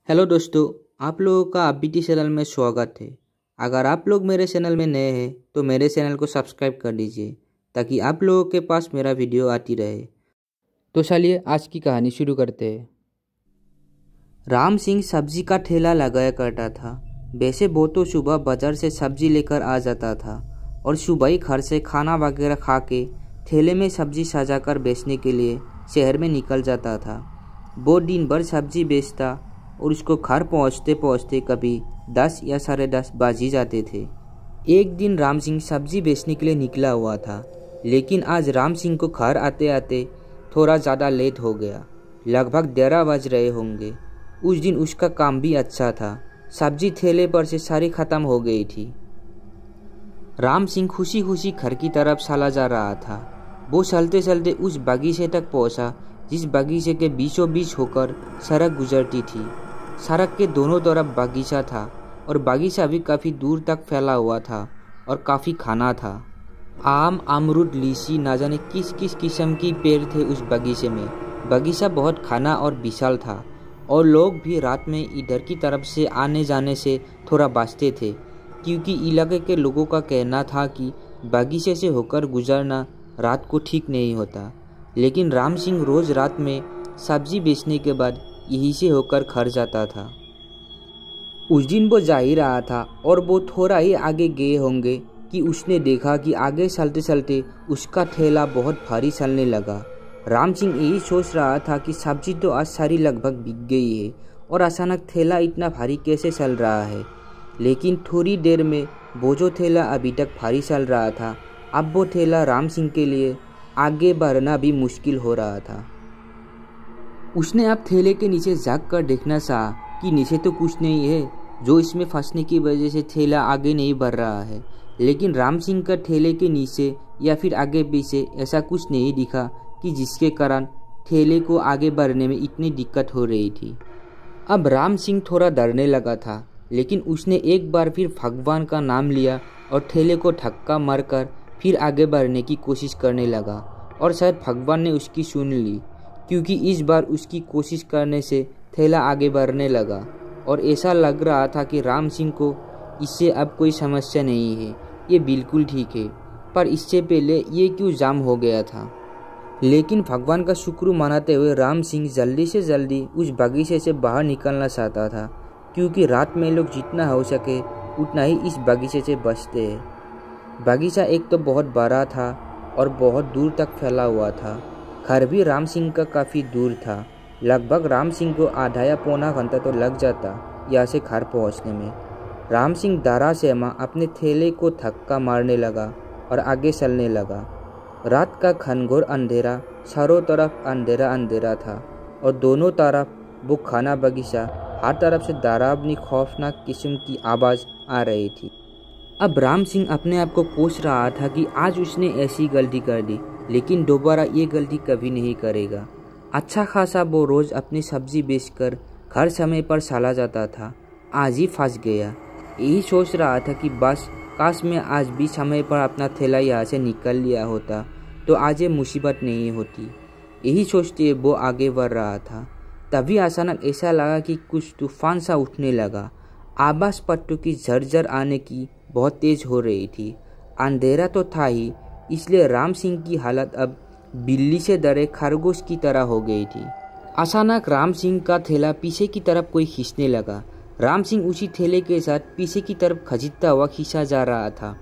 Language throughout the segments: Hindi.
हेलो दोस्तों, आप लोगों का ABT चैनल में स्वागत है। अगर आप लोग मेरे चैनल में नए हैं तो मेरे चैनल को सब्सक्राइब कर दीजिए ताकि आप लोगों के पास मेरा वीडियो आती रहे। तो चलिए आज की कहानी शुरू करते हैं। राम सिंह सब्जी का ठेला लगाया करता था। वैसे वो तो सुबह बाजार से सब्जी लेकर आ जाता था और सुबह ही घर से खाना वगैरह खा के ठेले में सब्जी सजाकर बेचने के लिए शहर में निकल जाता था। वो दिन भर सब्जी बेचता और उसको घर पहुंचते पहुंचते कभी 10 या 10:30 बज ही जाते थे। एक दिन राम सिंह सब्जी बेचने के लिए निकला हुआ था, लेकिन आज राम सिंह को घर आते आते थोड़ा ज़्यादा लेट हो गया। लगभग 11 बज रहे होंगे। उस दिन उसका काम भी अच्छा था, सब्जी ठेले पर से सारी ख़त्म हो गई थी। राम सिंह खुशी खुशी घर की तरफ चला जा रहा था। वो चलते चलते उस बगीचे तक पहुंचा जिस बगीचे के बीचों बीच होकर सड़क गुजरती थी। सड़क के दोनों तरफ बगीचा था और बगीचा भी काफ़ी दूर तक फैला हुआ था और काफ़ी घना था। आम, अमरूद, लीची, ना जाने किस किस किस्म की पेड़ थे उस बगीचे में। बगीचा बहुत घना और विशाल था और लोग भी रात में इधर की तरफ से आने जाने से थोड़ा बचते थे, क्योंकि इलाके के लोगों का कहना था कि बगीचे से होकर गुजरना रात को ठीक नहीं होता। लेकिन राम सिंह रोज़ रात में सब्जी बेचने के बाद यहीं से होकर घर जाता था। उस दिन वो जा ही रहा था और वो थोड़ा ही आगे गए होंगे कि उसने देखा कि आगे चलते चलते उसका ठेला बहुत भारी चलने लगा। राम सिंह यही सोच रहा था कि सब्जी तो आज सारी लगभग बिक गई है और अचानक ठेला इतना भारी कैसे चल रहा है। लेकिन थोड़ी देर में वो जो ठेला अभी तक भारी चल रहा था, अब वो ठेला राम सिंह के लिए आगे बढ़ना भी मुश्किल हो रहा था। उसने अब ठेले के नीचे झाँक कर देखना चाहा कि नीचे तो कुछ नहीं है जो इसमें फंसने की वजह से ठेला आगे नहीं बढ़ रहा है। लेकिन राम सिंह का ठेले के नीचे या फिर आगे पीछे ऐसा कुछ नहीं दिखा कि जिसके कारण ठेले को आगे बढ़ने में इतनी दिक्कत हो रही थी। अब राम सिंह थोड़ा डरने लगा था, लेकिन उसने एक बार फिर भगवान का नाम लिया और ठेले को धक्का मारकर फिर आगे बढ़ने की कोशिश करने लगा। और शायद भगवान ने उसकी सुन ली, क्योंकि इस बार उसकी कोशिश करने से ठेला आगे बढ़ने लगा और ऐसा लग रहा था कि राम सिंह को इससे अब कोई समस्या नहीं है, ये बिल्कुल ठीक है। पर इससे पहले ये क्यों जाम हो गया था। लेकिन भगवान का शुक्र मनाते हुए राम सिंह जल्दी से जल्दी उस बगीचे से बाहर निकलना चाहता था, क्योंकि रात में लोग जितना हो सके उतना ही इस बगीचे से बचते हैं। बगीचा एक तो बहुत बड़ा था और बहुत दूर तक फैला हुआ था। घर भी राम सिंह का काफ़ी दूर था। लगभग राम सिंह को आधा या पौना घंटा तो लग जाता यहाँ से घर पहुँचने में। राम सिंह दारा सहमा अपने ठेले को धक्का मारने लगा और आगे चलने लगा। रात का घनघोर अंधेरा, चारों तरफ अंधेरा अंधेरा था और दोनों तरफ वो घना बगीचा, हर तरफ से डरावनी खौफनाक किस्म की आवाज़ आ रही थी। अब राम सिंह अपने आप को कोस रहा था कि आज उसने ऐसी गलती कर दी, लेकिन दोबारा ये गलती कभी नहीं करेगा। अच्छा खासा वो रोज़ अपनी सब्जी बेचकर घर समय पर चला जाता था, आज ही फंस गया। यही सोच रहा था कि बस काश मैं आज भी समय पर अपना थैला यहाँ से निकल लिया होता तो आज ये मुसीबत नहीं होती। यही सोचते वो आगे बढ़ रहा था। तभी अचानक ऐसा लगा कि कुछ तूफान सा उठने लगा। आवाज़ पट्टों की झरझर आने की बहुत तेज़ हो रही थी। अंधेरा तो था ही, इसलिए राम सिंह की हालत अब बिल्ली से डरे खरगोश की तरह हो गई थी। अचानक राम सिंह का थैला पीछे की तरफ कोई खींचने लगा। राम सिंह उसी थैले के साथ पीछे की तरफ खींचता हुआ खींचा जा रहा था।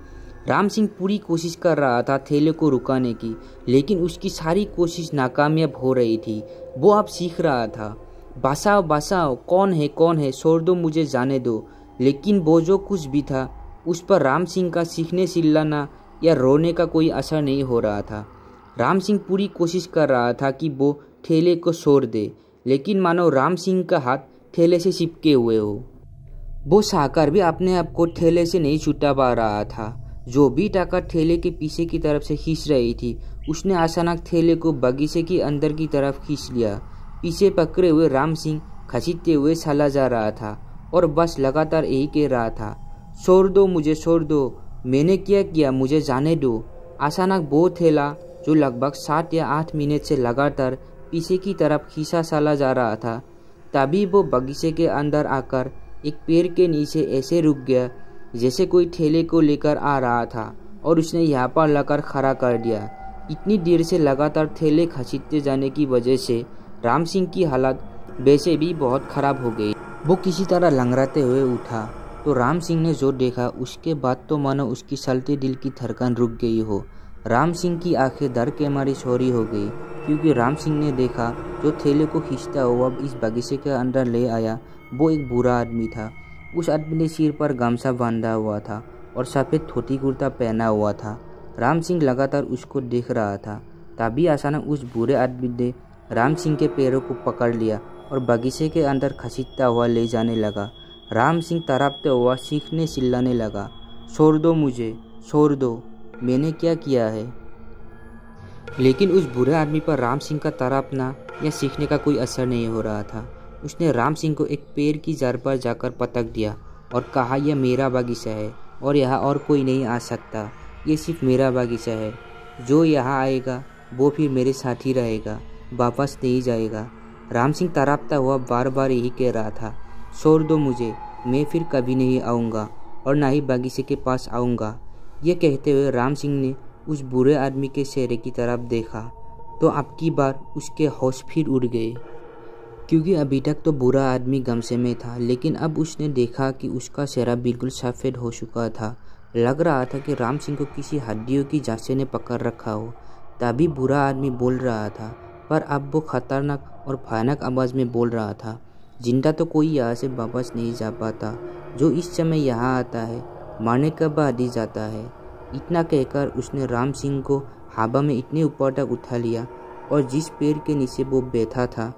राम सिंह पूरी कोशिश कर रहा था थैले को रुकाने की, लेकिन उसकी सारी कोशिश नाकामयाब हो रही थी। वो अब सीख रहा था, बचाओ बचाओ, कौन है, छोड़ दो, मुझे जाने दो। लेकिन वो जो कुछ भी था उस पर राम सिंह का चीखने चिल्लाना या रोने का कोई असर नहीं हो रहा था। राम सिंह पूरी कोशिश कर रहा था कि वो ठेले को छोड़ दे, लेकिन मानो राम सिंह का हाथ ठेले से चिपके हुए हो। वो चाहकर भी अपने आप को ठेले से नहीं छुटा पा रहा था। जो भी ताकत ठेले के पीछे की तरफ से खींच रही थी, उसने अचानक ठेले को बगीचे के अंदर की तरफ खींच लिया। पीछे पकड़े हुए राम सिंह खसीटते हुए चला जा रहा था और बस लगातार यही कह रहा था, छोड़ दो मुझे, छोड़ दो, मैंने क्या किया, मुझे जाने दो। अचानक वो थैला जो लगभग 7 या 8 मिनट से लगातार पीछे की तरफ खींचा चला जा रहा था, तभी वो बगीचे के अंदर आकर एक पेड़ के नीचे ऐसे रुक गया जैसे कोई ठेले को लेकर आ रहा था और उसने यहाँ पर लाकर खड़ा कर दिया। इतनी देर से लगातार ठेले खसीटते जाने की वजह से राम सिंह की हालत वैसे भी बहुत ख़राब हो गई। वो किसी तरह लंगड़ाते हुए उठा तो राम सिंह ने जो देखा उसके बाद तो मानो उसकी चलते दिल की धड़कन रुक गई हो। राम सिंह की आंखें डर के मारी चौड़ी हो गई, क्योंकि राम सिंह ने देखा जो थैले को खींचता हुआ इस बगीचे के अंदर ले आया वो एक बुरा आदमी था। उस आदमी ने सिर पर गामछा बांधा हुआ था और सफ़ेद धोती कुर्ता पहना हुआ था। राम सिंह लगातार उसको देख रहा था। तभी अचानक उस बुरे आदमी ने राम सिंह के पैरों को पकड़ लिया और बगीचे के अंदर खसीटता हुआ ले जाने लगा। राम सिंह तड़पते हुआ चीखने चिल्लाने लगा, छोड़ दो मुझे, छोड़ दो, मैंने क्या किया है। लेकिन उस बुरे आदमी पर राम सिंह का तड़पना या चीखने का कोई असर नहीं हो रहा था। उसने राम सिंह को एक पेड़ की जड़ पर जाकर पटक दिया और कहा, यह मेरा बगीचा है और यहाँ और कोई नहीं आ सकता। ये सिर्फ मेरा बगीचा है। जो यहाँ आएगा वो फिर मेरे साथ ही रहेगा, वापस नहीं जाएगा। राम सिंह तड़पता हुआ बार बार यही कह रहा था, छोड़ दो मुझे, मैं फिर कभी नहीं आऊँगा और ना ही बगीचे के पास आऊँगा। ये कहते हुए राम सिंह ने उस बुरे आदमी के चेहरे की तरफ देखा तो अब की बार उसके होश फिर उड़ गए, क्योंकि अभी तक तो बुरा आदमी गमछे में था, लेकिन अब उसने देखा कि उसका चेहरा बिल्कुल सफ़ेद हो चुका था। लग रहा था कि राम सिंह को किसी हड्डियों की जांचे ने पकड़ रखा हो। तभी बुरा आदमी बोल रहा था, पर अब वो खतरनाक और भयानक आवाज़ में बोल रहा था, जिंदा तो कोई यहाँ से वापस नहीं जा पाता, जो इस समय यहाँ आता है मरने के बाद ही जाता है। इतना कहकर उसने राम सिंह को हवा में इतने ऊपर तक उठा लिया और जिस पेड़ के नीचे वो बैठा था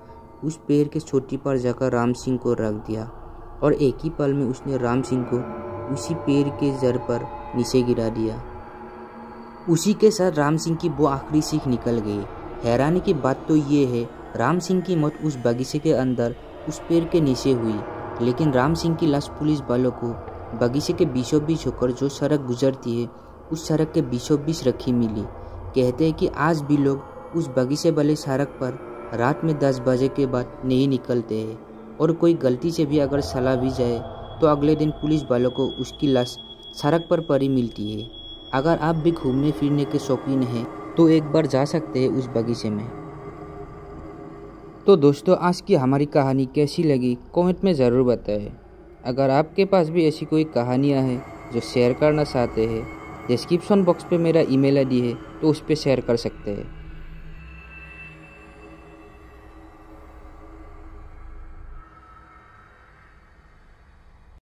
उस पेड़ के चोटी पर जाकर राम सिंह को रख दिया और एक ही पल में उसने राम सिंह को उसी पेड़ के जड़ पर नीचे गिरा दिया। उसी के साथ राम सिंह की वो आखिरी चीख निकल गई। हैरानी की बात तो ये है, राम सिंह की मौत उस बगीचे के अंदर उस पेड़ के नीचे हुई, लेकिन राम सिंह की लाश पुलिस वालों को बगीचे के बीचों बीच होकर जो सड़क गुजरती है उस सड़क के बीचों बीच रखी मिली। कहते हैं कि आज भी लोग उस बगीचे वाले सड़क पर रात में 10 बजे के बाद नहीं निकलते हैं और कोई गलती से भी अगर चला भी जाए तो अगले दिन पुलिस वालों को उसकी लाश सड़क पर पड़ी मिलती है। अगर आप भी घूमने फिरने के शौकीन हैं तो एक बार जा सकते हैं उस बगीचे में। तो दोस्तों, आज की हमारी कहानी कैसी लगी कमेंट में ज़रूर बताएं। अगर आपके पास भी ऐसी कोई कहानियाँ हैं जो शेयर करना चाहते हैं, डिस्क्रिप्शन बॉक्स पे मेरा ईमेल आईडी है तो उस पर शेयर कर सकते हैं।